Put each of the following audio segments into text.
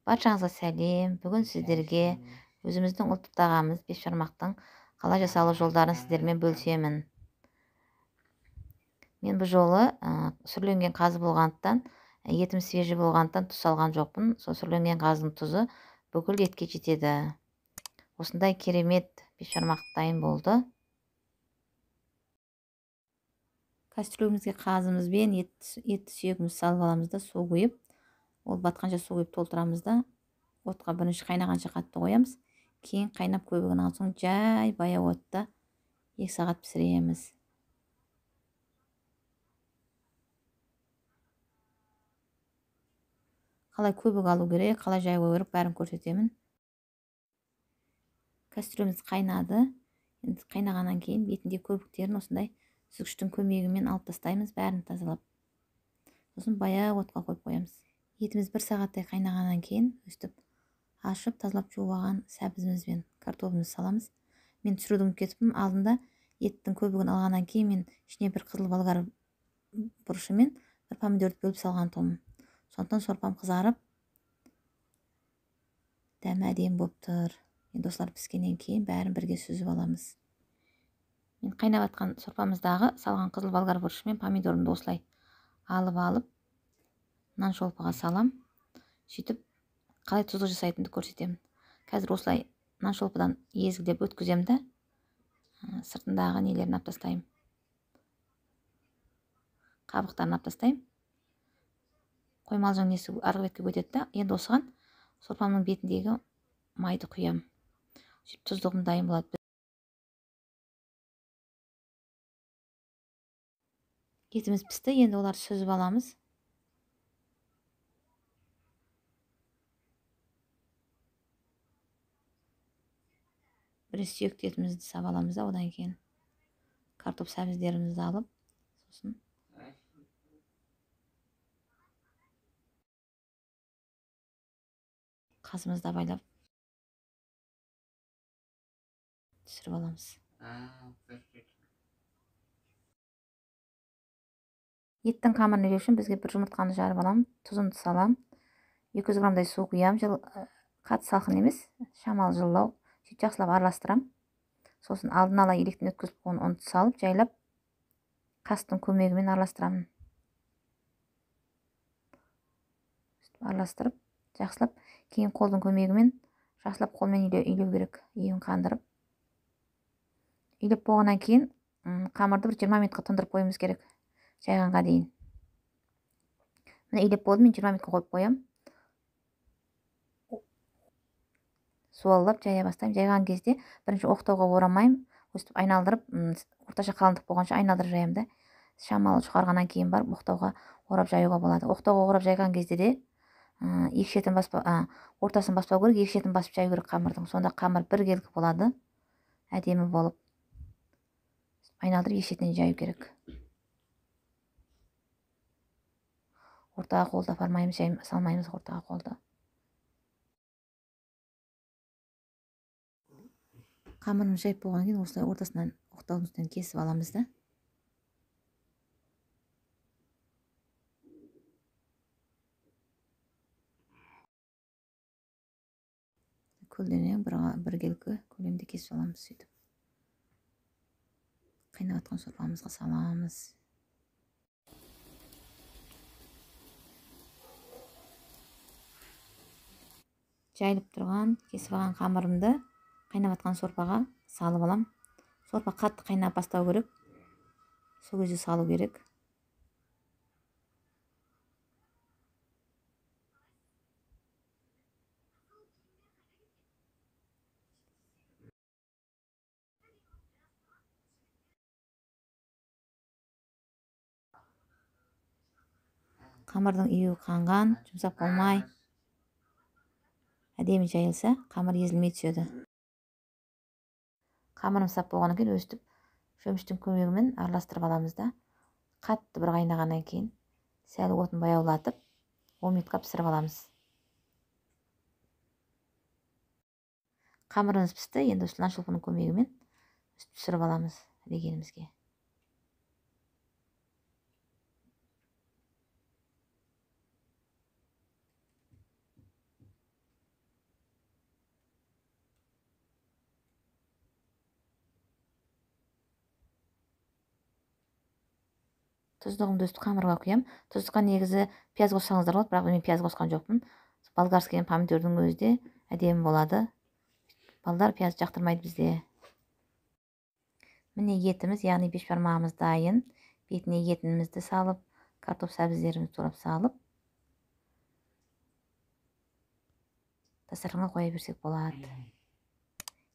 Баршаңызға сәлем. Бүгін сіздерге өзіміздің ұлттық тағамыз бешбармақтың қалай жасалу жолдарын сіздермен бөлісемін. Мен бұл жолы сүрленген қазы болғандықтан, етім свежий болғандықтан тұз салған жоқпын. Сол сүрленген қазының тұзы бүкіл етке жетеді. Осындай керемет бешбармақ дайын болды. Кастрюлемізге қазымыз бен ет сүйегімізді салып аламыз да, су құйып, ол батқанша су құйып толтырамыз да, отқа бірінші қайнағанша қатты қоямыз. Кейін қайнап көбігінен соң жай баяу отта 2 сағат пісіреміз. Қалай көбік алу керек, қалай жай қою керек, бәрін көрсетемін. Кастрюлеміз қайнады. Енді қайнағаннан кейін бетінде көбіктерін осындай сүзгіштің көмегімен алып тастаймыз, бәрін тазалап. Сосын баяу отқа қойып қоямыз. Етіміз 1 сағаттай қайнағаннан кейін өстіп ашып, тазалап жуып алған сәбізіміз бен картоплымызды саламыз. Мен түсіруді ұмытып кетіппін. Алдында еттің көбігін алғаннан кейін мен ішіне бір қызыл болгар бұрышы мен бір помидорды бөліп салған тұғым. Сондықтан сорпам қызарып, дәмі әдемі болып тұр. Енді осылар піскеннен кейін бәрін бірге сүзіп аламыз. Мен қайнап жатқан сорпамыздағы салған қызыл болгар бұрышы мен помидорымды осылай алып, нан шолпыға салам. Сөйтіп, қалай тұзды жасайтынды көрсетемін. Қазір осылай нан шолпыдан езгілеп өткіземін да, сыртындағы нелерін алып тастаймын. Қабықтарын алып тастаймын. Қоймалжың несі арғы бетке өтеді да, енді осыған сорпамның бетіндегі майды құям. Сөйтіп тұздығым дайын болады. Етіміз пісті, енді олар сүзіп аламыз. Бірінші сүйекті етімізді сап аламыз да, одан кейін картоп сәбіздерімізді алып, сосын қазымызды абайлап түсіріп аламыз. Еттің қамырын илеу үшін бізге 1 жұмыртқаны жарып аламын, тұзымды салам, 200 грамдай су құям, қатты салқын емес, шамалы жылылау. Сөйтіп жақсылап араластырам. Сосын алдын ала електен өткізіп қойған ұнды салып, жайлап қастың көмегімен араластырамын. Араластырып, жақсылап, кейін қолдың көмегімен жақсылап қолмен илеу керек, иін қандырып. Илеп болғаннан кейін қамырды 20 минутқа тұндырып қоюымыз керек, жайғанға дейін. Міне илеп болды, мен 20 минутқа қойып қоям. Суалап жая бастаймын. Жайған кезде бірінші оқтауға орамайым, өстіп айналдырып, орташа қалыңдық болғанша айналдырып жаям да, шамалы шығарғаннан кейін барып оқтауға орап жаюға болады. Оқтауға орап жайған кезде де екі шетін ортасын баспау керек, екі шетін басып жаю керек қамырдың. Сонда қамыр біркелкі болады, әдемі болып. Айналдырып екі шетінен жаю керек. Ортаға қолды апармаймыз, салмаймыз ортаға қолды. Қамырын жайып болған кейін осылай ортасынан оқтаудың үстінен кесіп аламыз да. Көлденең біркелкі көлемде кесіп аламыз сөйтіп. Қайнап жатқан сорпамызға саламыз. Жайылып тұрған, кесіп алған қамырымды қайнап жатқан сорпаға салып алам. Сорпа қатты қайнап бастау керек. Сол кезде салу керек. Қамырдың июі қанған, жұмсақ болмай, әдемі жайылса, қамыр езілмей түседі. Қамырым сап болғаннан кейін өстіп шөміштің көмегімен араластырып аламыз да, қатты бір қайнағаннан кейін сәл отын баяулатып 10 минутқа пісіріп аламыз. Қамырымыз пісті, енді нан шолпының көмегімен пісіріп аламыз дегенімізге. тұздығымды өстіп қамырға құямын. Тұздыққа негізі пияз қоссаңыздар болады, бірақ мен пияз қосқан жоқпын. Болгарский помидордың өзі де әдемі болады. Балдар пияз жақтырмайды бізде. Міне етіміз, яғни бешбармағымыз дайын. Бетіне етімізді салып, картоп сәбіздерімізді турап салып, дастарханға қоя берсек болады.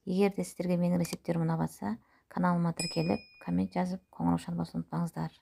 Егер де сіздерге менің рецептерім ұнап жатса, каналыма тіркеліп, коммент жазып, қоңырау шалуды ұмытпаңыздар.